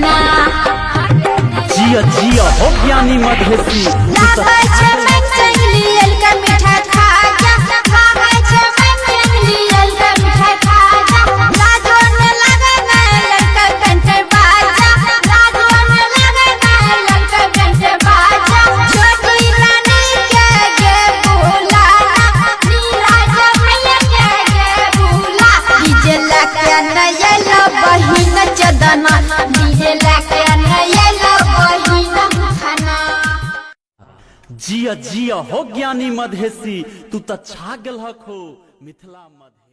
ना जिया जिया हो ज्ञानी मधेसी लागे छे मन चंगली अलका मीठा खाजा लागे छे मन चंगली अलका मीठा खाजा लाजो न लगे ना लड़का कंठे बाजा लाजो न लगे ना लड़का कंठे बाजा छोटी रानी के गे बुलाना नीराज भैया के गे बुला डीजे लाके नया लो बहिन चदना डीजे लाके नया लो बहिन खाना जिया जिया हो ज्ञानी मधेसी तू त छा गेल हो मिथिला मधे।